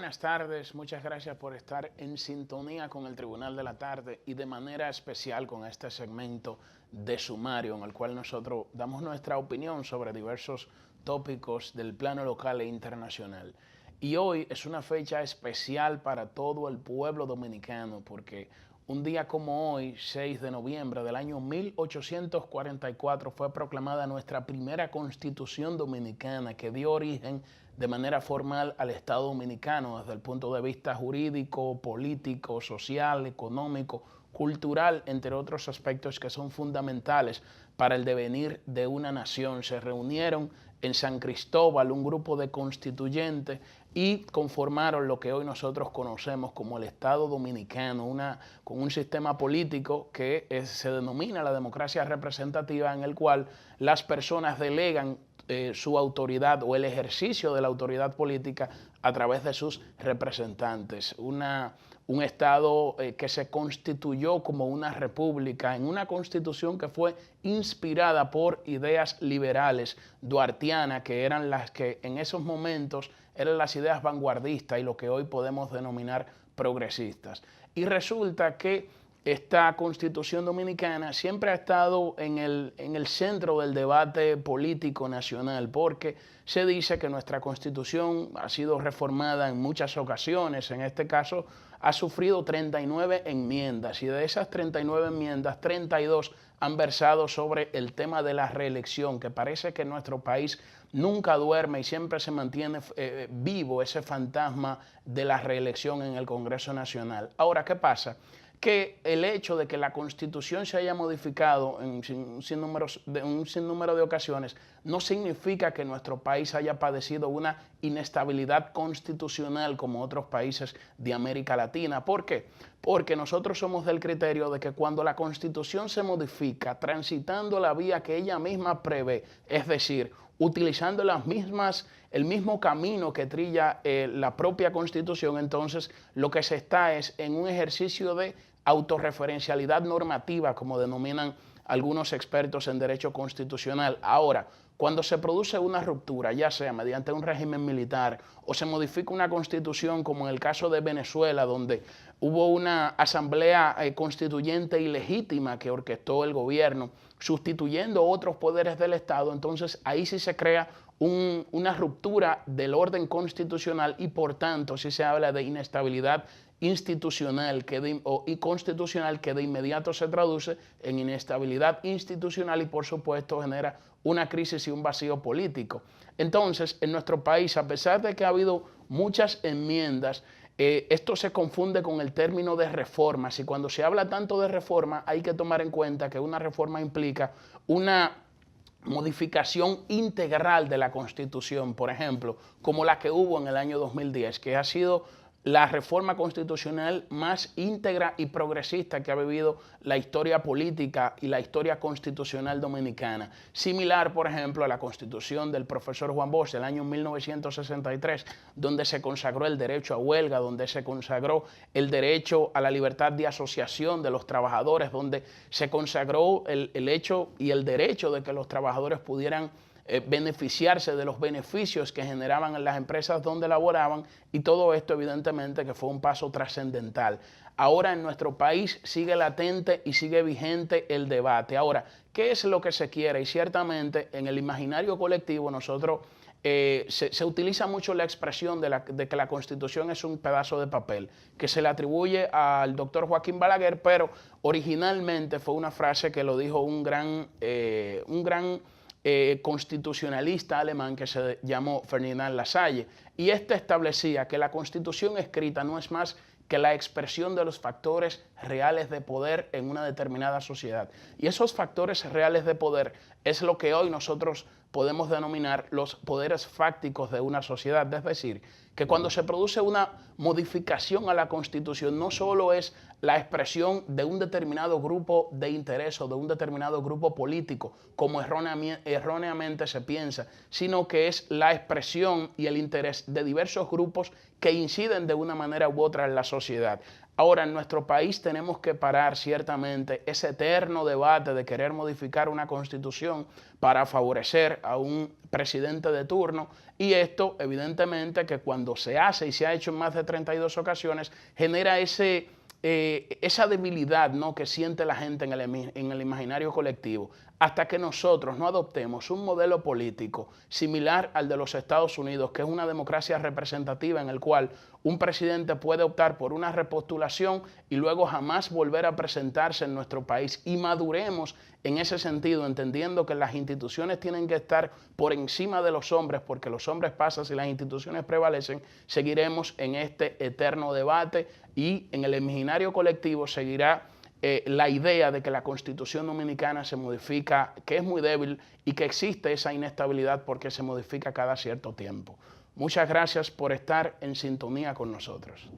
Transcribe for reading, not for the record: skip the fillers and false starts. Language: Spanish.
Buenas tardes, muchas gracias por estar en sintonía con el Tribunal de la Tarde y de manera especial con este segmento de sumario en el cual nosotros damos nuestra opinión sobre diversos tópicos del plano local e internacional. Y hoy es una fecha especial para todo el pueblo dominicano porque un día como hoy, 6 de noviembre del año 1844, fue proclamada nuestra primera constitución dominicana que dio origen de manera formal al Estado dominicano desde el punto de vista jurídico, político, social, económico, cultural, entre otros aspectos que son fundamentales para el devenir de una nación. Se reunieron en San Cristóbal un grupo de constituyentes y conformaron lo que hoy nosotros conocemos como el Estado Dominicano, con un sistema político que se denomina la democracia representativa, en el cual las personas delegan su autoridad o el ejercicio de la autoridad política a través de sus representantes. Un Estado que se constituyó como una república en una constitución que fue inspirada por ideas liberales duartianas, que eran las que en esos momentos eran las ideas vanguardistas y lo que hoy podemos denominar progresistas. Y resulta que esta Constitución Dominicana siempre ha estado en el centro del debate político nacional, porque se dice que nuestra Constitución ha sido reformada en muchas ocasiones. En este caso ha sufrido 39 enmiendas y de esas 39 enmiendas, 32 han versado sobre el tema de la reelección, que parece que nuestro país nunca duerme y siempre se mantiene vivo ese fantasma de la reelección en el Congreso Nacional. Ahora, ¿qué pasa? Que el hecho de que la Constitución se haya modificado en un sinnúmero de ocasiones no significa que nuestro país haya padecido una inestabilidad constitucional como otros países de América Latina. ¿Por qué? Porque nosotros somos del criterio de que cuando la Constitución se modifica transitando la vía que ella misma prevé, es decir, utilizando el mismo camino que trilla la propia Constitución, entonces lo que se está es en un ejercicio de autorreferencialidad normativa, como denominan algunos expertos en derecho constitucional. Ahora, cuando se produce una ruptura, ya sea mediante un régimen militar o se modifica una constitución, como en el caso de Venezuela, donde hubo una asamblea constituyente ilegítima que orquestó el gobierno, sustituyendo otros poderes del Estado, entonces ahí sí se crea una ruptura del orden constitucional y por tanto sí se habla de inestabilidad institucional y constitucional, que de inmediato se traduce en inestabilidad institucional y por supuesto genera una crisis y un vacío político. Entonces, en nuestro país, a pesar de que ha habido muchas enmiendas, esto se confunde con el término de reformas, y cuando se habla tanto de reforma hay que tomar en cuenta que una reforma implica una modificación integral de la Constitución, por ejemplo, como la que hubo en el año 2010, que ha sido la reforma constitucional más íntegra y progresista que ha vivido la historia política y la historia constitucional dominicana. Similar, por ejemplo, a la constitución del profesor Juan Bosch del año 1963, donde se consagró el derecho a huelga, donde se consagró el derecho a la libertad de asociación de los trabajadores, donde se consagró el hecho y el derecho de que los trabajadores pudieran beneficiarse de los beneficios que generaban en las empresas donde laboraban, y todo esto evidentemente que fue un paso trascendental. Ahora en nuestro país sigue latente y sigue vigente el debate. Ahora, ¿qué es lo que se quiere? Y ciertamente en el imaginario colectivo nosotros se utiliza mucho la expresión de que la Constitución es un pedazo de papel, que se le atribuye al doctor Joaquín Balaguer, pero originalmente fue una frase que lo dijo un gran constitucionalista alemán que se llamó Ferdinand Lassalle, y este establecía que la Constitución escrita no es más que la expresión de los factores reales de poder en una determinada sociedad. Y esos factores reales de poder es lo que hoy nosotros podemos denominar los poderes fácticos de una sociedad. Es decir, que cuando se produce una modificación a la Constitución, no solo es la expresión de un determinado grupo de interés o de un determinado grupo político, como erróneamente se piensa, sino que es la expresión y el interés de diversos grupos que inciden de una manera u otra en la sociedad. Ahora, en nuestro país tenemos que parar ciertamente ese eterno debate de querer modificar una constitución para favorecer a un presidente de turno, y esto evidentemente que cuando se hace y se ha hecho en más de 32 ocasiones genera esa debilidad, ¿no?, que siente la gente en el imaginario colectivo, hasta que nosotros no adoptemos un modelo político similar al de los Estados Unidos, que es una democracia representativa en el cual un presidente puede optar por una repostulación y luego jamás volver a presentarse en nuestro país, y maduremos en ese sentido, entendiendo que las instituciones tienen que estar por encima de los hombres, porque los hombres pasan si las instituciones prevalecen, seguiremos en este eterno debate y en el imaginario colectivo seguirá la idea de que la Constitución Dominicana se modifica, que es muy débil y que existe esa inestabilidad porque se modifica cada cierto tiempo. Muchas gracias por estar en sintonía con nosotros.